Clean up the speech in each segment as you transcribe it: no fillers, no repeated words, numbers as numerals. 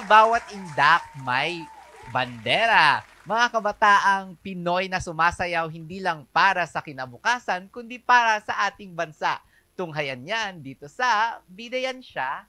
Bawat indak may bandera. Mga kabataang Pinoy na sumasayaw hindi lang para sa kinabukasan, kundi para sa ating bansa. Tunghayan yan dito sa Bidayan Siya.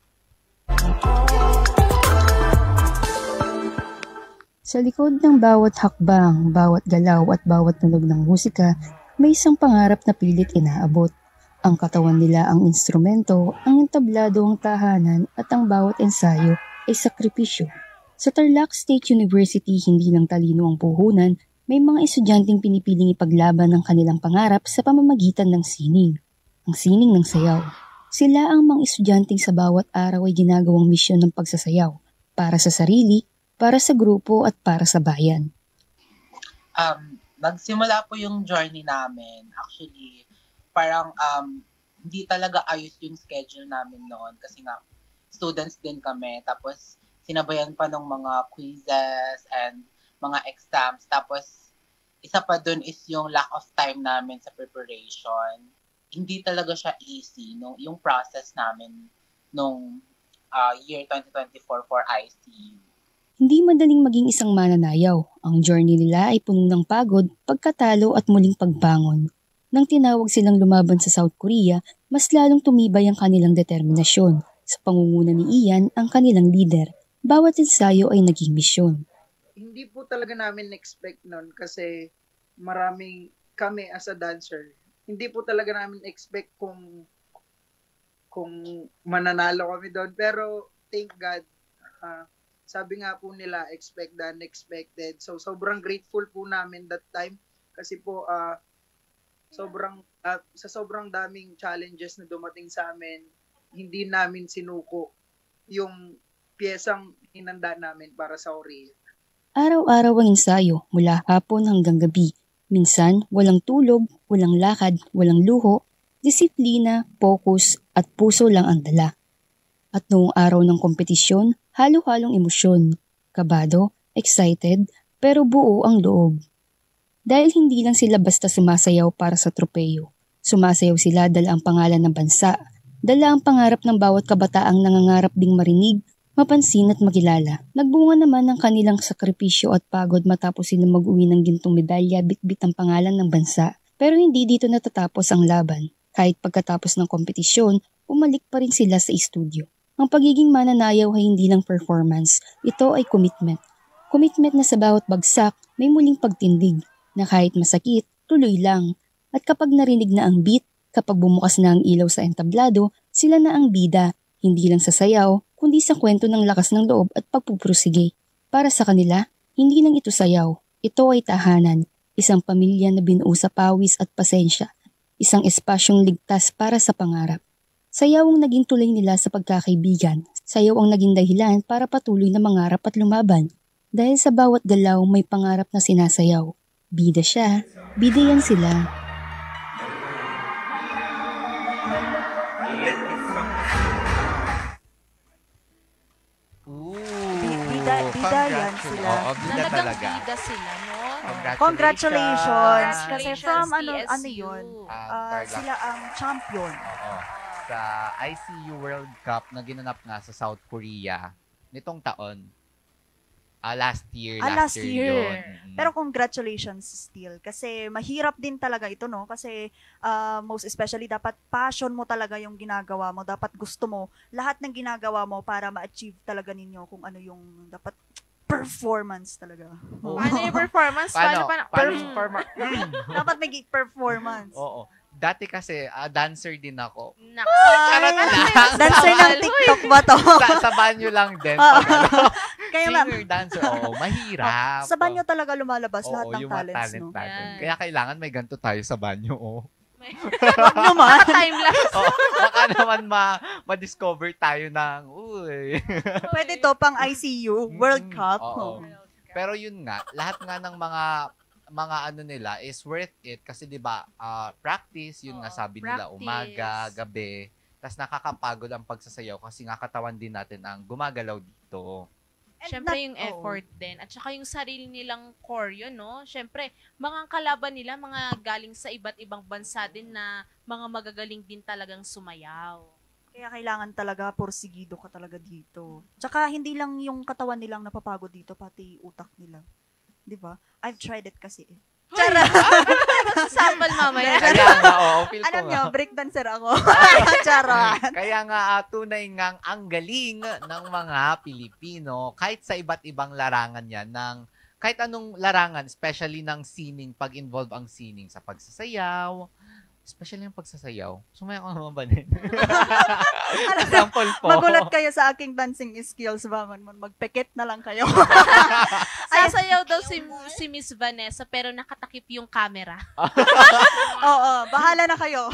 Sa likod ng bawat hakbang, bawat galaw at bawat tunog ng musika, may isang pangarap na pilit inaabot. Ang katawan nila ang instrumento, ang entablado ang tahanan at ang bawat ensayo ay sakripisyo. Sa Tarlac State University, hindi lang talino ang puhunan, may mga estudyanteng pinipiling ipaglaban ang kanilang pangarap sa pamamagitan ng sining. Ang sining ng sayaw. Sila ang mga estudyanteng sa bawat araw ay ginagawang misyon ng pagsasayaw para sa sarili, para sa grupo at para sa bayan. Nagsimula po yung journey namin. Actually, parang hindi talaga ayos yung schedule namin noon kasi nga students din kami. Tapos sinabayan pa ng mga quizzes and mga exams. Tapos isa pa dun is yung lack of time namin sa preparation. Hindi talaga siya easy yung process namin nung year 2024 for ICU. Hindi madaling maging isang mananayaw. Ang journey nila ay puno ng pagod, pagkatalo at muling pagbangon. Nang tinawag silang lumaban sa South Korea, mas lalong tumibay ang kanilang determinasyon. Sa pangunguna ni Ian, ang kanilang leader, bawat ensayo ay naging misyon. Hindi po talaga namin expect nun kasi maraming kami as a dancer. Hindi po talaga namin expect kung mananalo kami doon. Pero thank God, sabi nga po nila, expect the unexpected. So sobrang grateful po namin that time kasi po sa sobrang daming challenges na dumating sa amin, hindi namin sinuko yung piyesang hinanda namin para sa Korea. Araw-araw ang ensayo mula hapon hanggang gabi. Minsan, walang tulog, walang lakad, walang luho, disiplina, focus at puso lang ang dala. At noong araw ng kompetisyon, halo-halong emosyon, kabado, excited, pero buo ang loob. Dahil hindi lang sila basta sumasayaw para sa tropeyo. Sumasayaw sila dala ang pangalan ng bansa, dala ang pangarap ng bawat kabataang nangangarap ding marinig, mapansin at makilala. Nagbunga naman ang kanilang sakripisyo at pagod matapos sila mag-uwi ng gintong medalya bitbit ang pangalan ng bansa. Pero hindi dito natatapos ang laban. Kahit pagkatapos ng kompetisyon, umalik pa rin sila sa studio. Ang pagiging mananayaw ay hindi lang performance, ito ay commitment. Commitment na sa bawat bagsak may muling pagtindig, na kahit masakit, tuloy lang. At kapag narinig na ang beat, kapag bumukas na ang ilaw sa entablado, sila na ang bida, hindi lang sa sayaw, kundi sa kwento ng lakas ng loob at pagpupursige. Para sa kanila, hindi lang ito sayaw, ito ay tahanan, isang pamilya na binuo sa pawis at pasensya, isang espasyong ligtas para sa pangarap. Sayaw ang naging tulay nila sa pagkakaibigan, sayaw ang naging dahilan para patuloy na mangarap at lumaban. Dahil sa bawat galaw may pangarap na sinasayaw. Bida siya, bida yan sila. Bida yan sila. Oo, bida talaga. Bida sila, no? Congratulations. Kasi Congratulations, from PSU. yun, Tarlac. sila ang champion. Oo. Sa ICU World Cup na ginanap nga sa South Korea nitong taon. Last year. Last year. Yun. Pero congratulations still. Kasi mahirap din talaga ito, no? Kasi most especially dapat passion mo talaga yung ginagawa mo. Dapat gusto mo lahat ng ginagawa mo para ma-achieve talaga ninyo kung ano yung dapat performance talaga. Oo. Paano yung performance? Paano? Dapat may performance. Oo. Dati kasi, dancer din ako. Nako. Charot lang. Dancer ng TikTok ba to? sa banyo lang din. Kaya lang, Singer, dancer. Oo, mahirap. sa banyo talaga lumalabas Oo, lahat ng yung mga talents, talent no? natin. Yan. Kaya kailangan may ganito tayo sa banyo, oh. Wag naman. Time lapse. Oo, baka naman ma-discover tayo ng, uy. Pwede to pang ICU, World Cup. Oo. Pero yun nga, lahat nga ng mga ano nila is worth it kasi 'di ba practice yun nga sabi nila practice. umaga, gabi. Tas nakakapagod ang pagsasayaw kasi nga katawan din natin ang gumagalaw dito. Siyempre yung effort din. At saka yung sarili nilang core yun, no? Siyempre, mga kalaban nila, mga galing sa iba't ibang bansa din na mga magagaling din talagang sumayaw. Kaya kailangan talaga porsigido ka talaga dito. Tsaka hindi lang yung katawan nilang napapagod dito, pati utak nila. 'Di ba? I've tried it kasi. Charot! Sample mamaya. Kaya nga, feel ko Alam nga. niyo, breakdancer ako. Charot. Kaya nga, tunay ngang ang galing ng mga Pilipino, kahit sa iba't ibang larangan yan, kahit anong larangan, especially ng sining, pag-involve ang sining sa pagsasayaw, especially yung pagsasayaw. Sumaya ko naman ba din? Example po. Magulat kayo sa aking dancing skills ba? Magpekit na lang kayo. Sasayaw daw si Miss Vanessa pero nakatakip yung camera. Oo, bahala na kayo.